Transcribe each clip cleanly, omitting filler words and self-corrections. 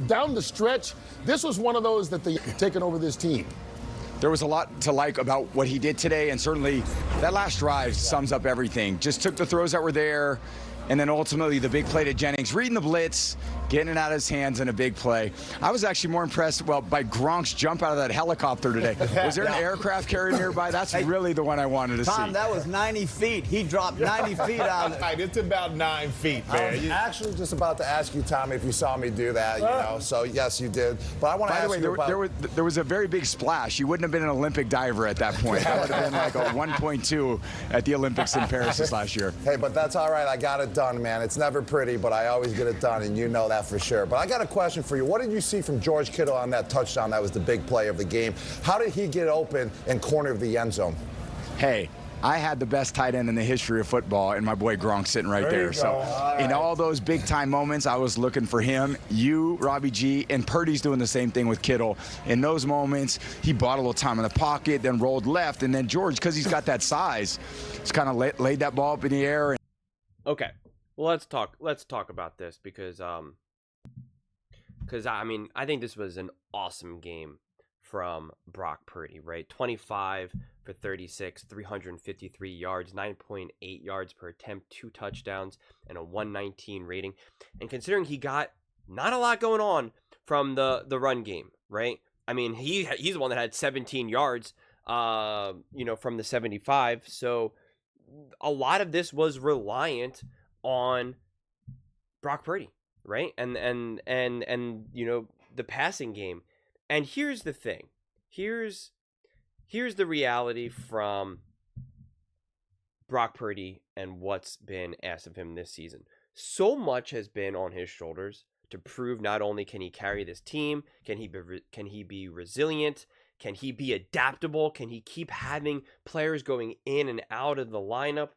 Down the stretch, this was one of those that they taken over this team. There was a lot to like about what he did today, and certainly that last drive sums up everything. Just took the throws that were there, and then ultimately the big play to Jennings, reading the blitz, getting it out of his hands in a big play. I was actually more impressed, by Gronk's jump out of that helicopter today. Was there an aircraft carrier nearby? That's really the one I wanted to see. Tom, that was 90 feet. He dropped 90 feet out of it. It's about 9 feet, man. I was actually just about to ask you, Tom, if you saw me do that, you know. So, yes, you did. But I want to ask you about... there was a very big splash. You wouldn't have been an Olympic diver at that point. That would have been like a 1.2 at the Olympics in Paris this last year. Hey, but that's all right. I got it done, man. It's never pretty, but I always get it done, and you know that for sure. But I got a question for you. What did you see from George Kittle on that touchdown? That was the big play of the game. How did he get open in corner of the end zone? Hey, I had the best tight end in the history of football, and my boy Gronk sitting right there. So in all those big-time moments, I was looking for him. You, Robbie G, and Purdy's doing the same thing with Kittle. In those moments, he bought a little time in the pocket, then rolled left, and then George, because he's got that size, just kind of laid that ball up in the air. Okay, well, let's talk about this because I mean, I think this was an awesome game from Brock Purdy, right? 25 for 36, 353 yards, 9.8 yards per attempt, 2 touchdowns, and a 119 rating. And considering he got not a lot going on from the run game, right? I mean, he's the one that had 17 yards, from the 75. So a lot of this was reliant on Brock Purdy, right? And the passing game. And here's the thing. Here's the reality from Brock Purdy and what's been asked of him this season. So much has been on his shoulders to prove not only can he carry this team, can he be resilient, can he be adaptable, can he keep having players going in and out of the lineup.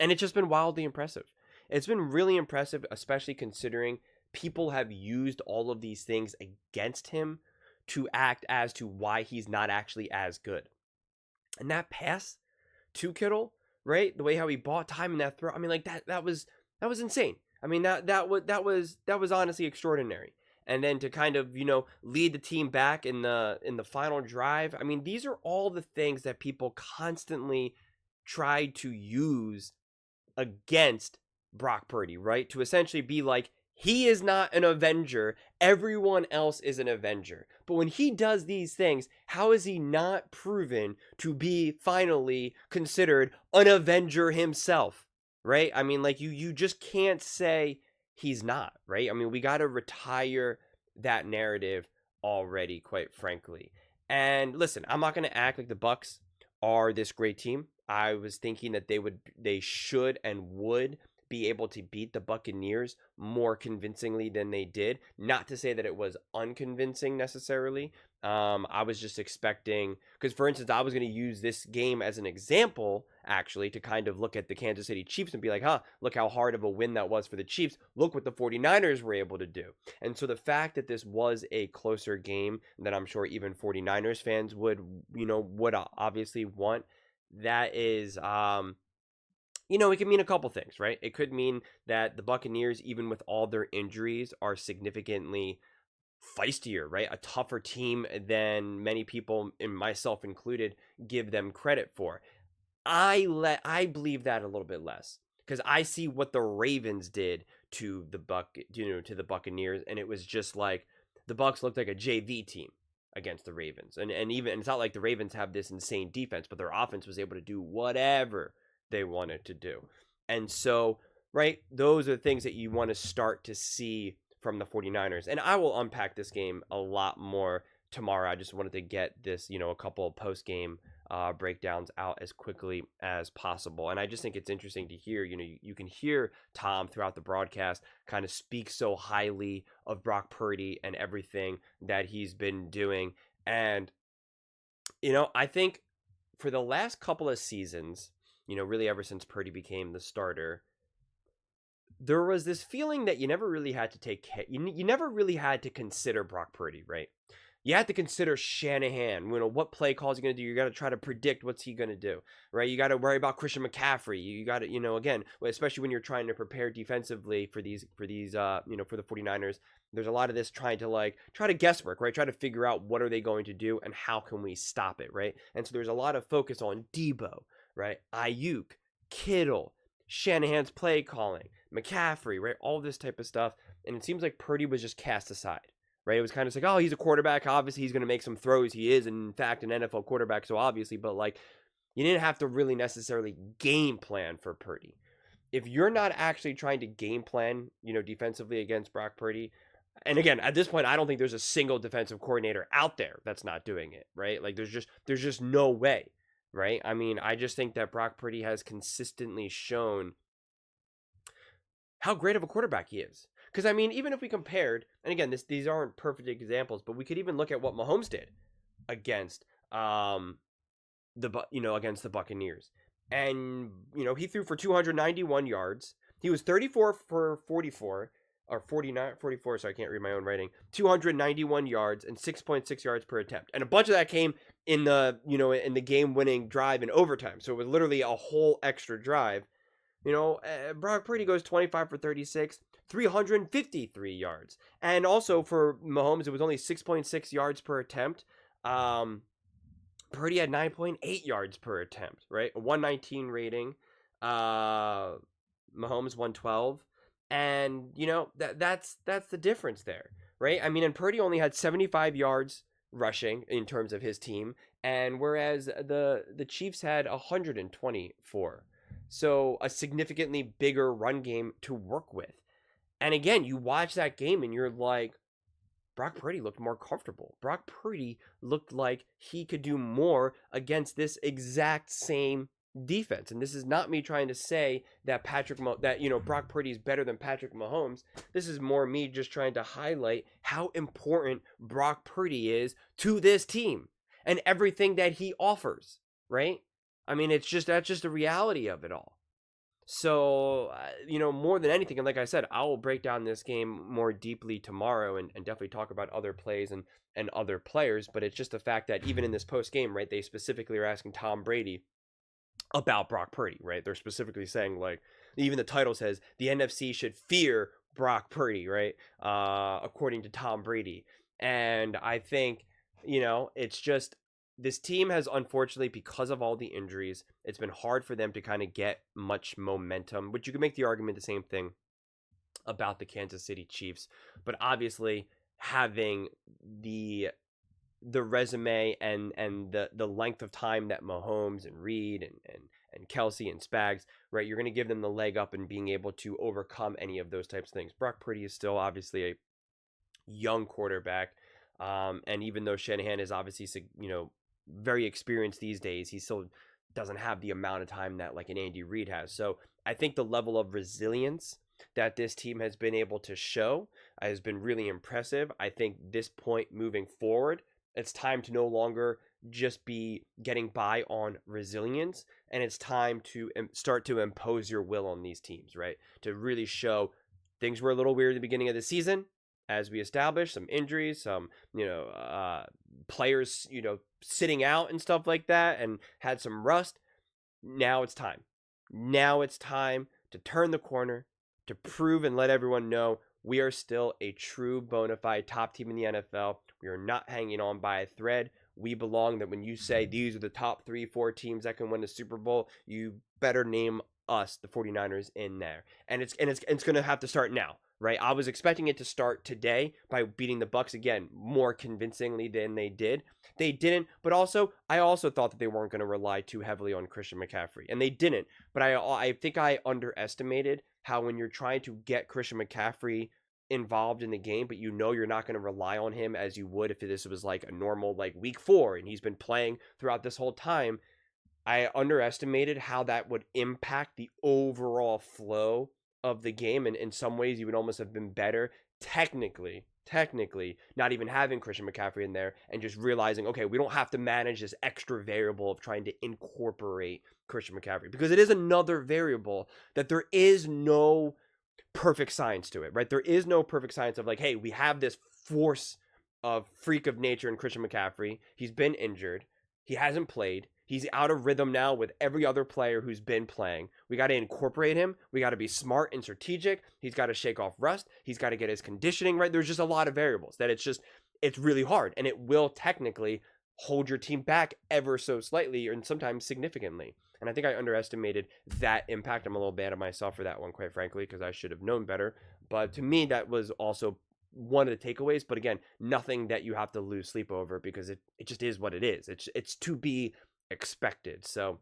And it's just been wildly impressive. It's been really impressive, especially considering people have used all of these things against him to act as to why he's not actually as good. And that pass to Kittle, right? The way how he bought time in that throw. I mean, like that was insane. I mean, that was honestly extraordinary. And then to kind of, lead the team back in the final drive. I mean, these are all the things that people constantly tried to use against Brock Purdy, right? To essentially be like, he is not an Avenger. Everyone else is an Avenger. But when he does these things, how is he not proven to be finally considered an Avenger himself, right? I mean, like you just can't say he's not, right? I mean, we got to retire that narrative already, quite frankly. And listen, I'm not going to act like the Bucs are this great team. I was thinking that they should and would be able to beat the Buccaneers more convincingly than they did. Not to say that it was unconvincing necessarily. I was just expecting, because for instance, I was going to use this game as an example, actually, to kind of look at the Kansas City Chiefs and be like, look how hard of a win that was for the Chiefs. Look what the 49ers were able to do. And so the fact that this was a closer game that I'm sure even 49ers fans would obviously want, that is, it could mean a couple things, right? It could mean that the Buccaneers, even with all their injuries, are significantly feistier, right? A tougher team than many people, and myself included, give them credit for. I believe that a little bit less because I see what the Ravens did to the Buccaneers, and it was just like the Bucs looked like a JV team against the Ravens, and even it's not like the Ravens have this insane defense, but their offense was able to do whatever they wanted to do. And so, right, those are the things that you want to start to see from the 49ers. And I will unpack this game a lot more tomorrow. I just wanted to get this, a couple of post-game breakdowns out as quickly as possible. And I just think it's interesting to hear, you can hear Tom throughout the broadcast kind of speak so highly of Brock Purdy and everything that he's been doing. And, I think for the last couple of seasons, really ever since Purdy became the starter, there was this feeling that you never really had to you never really had to consider Brock Purdy, right? You have to consider Shanahan. What play calls he going to do. You got to try to predict what's he going to do, right? You got to worry about Christian McCaffrey. You got to, again, especially when you're trying to prepare defensively for the 49ers. There's a lot of this trying to try to guesswork, right? Try to figure out what are they going to do and how can we stop it, right? And so there's a lot of focus on Debo, right? Ayuk, Kittle, Shanahan's play calling, McCaffrey, right? All this type of stuff. And it seems like Purdy was just cast aside. Right, it was kind of like, oh, he's a quarterback. Obviously, he's going to make some throws. He is, in fact, an NFL quarterback. So obviously, but you didn't have to really necessarily game plan for Purdy. If you're not actually trying to game plan, defensively against Brock Purdy, and again, at this point, I don't think there's a single defensive coordinator out there that's not doing it. Right, there's just no way. Right, I mean, I just think that Brock Purdy has consistently shown how great of a quarterback he is. Because, I mean, even if we compared, and again, these aren't perfect examples, but we could even look at what Mahomes did against against the Buccaneers. And, he threw for 291 yards. He was 34 for 44, or 44, so I can't read my own writing. 291 yards and 6.6 yards per attempt. And a bunch of that came in the, in the game-winning drive in overtime. So it was literally a whole extra drive. Brock Purdy goes 25 for 36. 353 yards. And also for Mahomes, it was only 6.6 yards per attempt. Purdy had 9.8 yards per attempt, right? A 119 rating. Mahomes 112. And, that's the difference there, right? I mean, and Purdy only had 75 yards rushing in terms of his team. And whereas the Chiefs had 124. So a significantly bigger run game to work with. And again, you watch that game and you're like, Brock Purdy looked more comfortable. Brock Purdy looked like he could do more against this exact same defense. And this is not me trying to say that Brock Purdy is better than Patrick Mahomes. This is more me just trying to highlight how important Brock Purdy is to this team and everything that he offers, right? I mean, that's just the reality of it all. So, more than anything, and like I said, I will break down this game more deeply tomorrow and definitely talk about other plays and other players. But it's just the fact that even in this post game, right, they specifically are asking Tom Brady about Brock Purdy, right? They're specifically saying, even the title says the NFC should fear Brock Purdy, right? According to Tom Brady. And I think, it's just, this team has, unfortunately, because of all the injuries, it's been hard for them to kind of get much momentum, which you can make the argument the same thing about the Kansas City Chiefs. But obviously, having the resume and the length of time that Mahomes and Reed and Kelsey and Spags, right, you're going to give them the leg up in being able to overcome any of those types of things. Brock Purdy is still obviously a young quarterback. And even though Shanahan is obviously, very experienced these days, he still doesn't have the amount of time that an Andy Reid has. So I think the level of resilience that this team has been able to show has been really impressive. I think this point moving forward, it's time to no longer just be getting by on resilience, and it's time to start to impose your will on these teams, right? To really show things were a little weird at the beginning of the season, as we established, some injuries, some, players, sitting out and stuff like that and had some rust. Now it's time. Now it's time to turn the corner, to prove and let everyone know we are still a true bona fide top team in the NFL. We are not hanging on by a thread. We belong. That when you say these are the top 3-4 teams that can win the Super Bowl, you better name us, the 49ers, in there. And it's going to have to start now. Right, I was expecting it to start today by beating the Bucs again more convincingly than they did. They didn't, but I also thought that they weren't going to rely too heavily on Christian McCaffrey, and they didn't. But I think I underestimated how when you're trying to get Christian McCaffrey involved in the game, but you're not going to rely on him as you would if this was a normal week 4 and he's been playing throughout this whole time. I underestimated how that would impact the overall flow of the game, and in some ways you would almost have been better technically not even having Christian McCaffrey in there and just realizing, okay, we don't have to manage this extra variable of trying to incorporate Christian McCaffrey, because it is another variable that there is no perfect science to it, right? There is no perfect science of hey, we have this force freak of nature in Christian McCaffrey. He's been injured. He hasn't played. He's out of rhythm now with every other player who's been playing. We got to incorporate him. We got to be smart and strategic. He's got to shake off rust. He's got to get his conditioning right. There's just a lot of variables that it's really hard. And it will technically hold your team back ever so slightly and sometimes significantly. And I think I underestimated that impact. I'm a little bad at myself for that one, quite frankly, because I should have known better. But to me, that was also one of the takeaways. But again, nothing that you have to lose sleep over, because it just is what it is. It's to be expected. So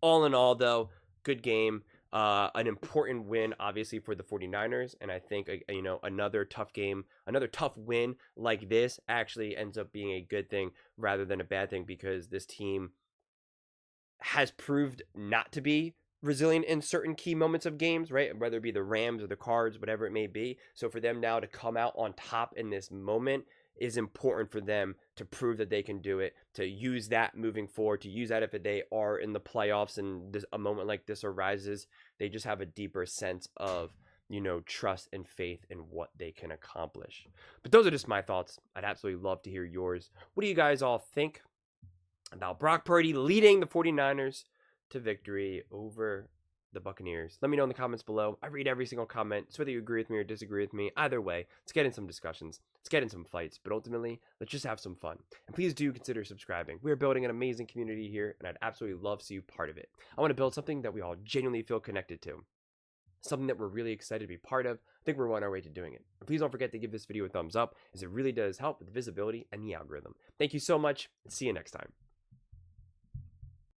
all in all, though, good game. An important win, obviously, for the 49ers. And I think, another tough game, another tough win like this actually ends up being a good thing rather than a bad thing, because this team has proved not to be resilient in certain key moments of games, right? Whether it be the Rams or the Cards, whatever it may be. So for them now to come out on top in this moment is important for them to prove that they can do it, to use that moving forward, to use that if they are in the playoffs and a moment like this arises. They just have a deeper sense of, trust and faith in what they can accomplish. But those are just my thoughts. I'd absolutely love to hear yours. What do you guys all think about Brock Purdy leading the 49ers to victory over the Buccaneers? Let me know in the comments below. I read every single comment, so whether you agree with me or disagree with me, either way, let's get in some discussions, let's get in some fights, but ultimately, let's just have some fun. And please do consider subscribing. We're building an amazing community here, and I'd absolutely love to see you part of it. I want to build something that we all genuinely feel connected to, something that we're really excited to be part of. I think we're on our way to doing it. And please don't forget to give this video a thumbs up, as it really does help with the visibility and the algorithm. Thank you so much, and see you next time.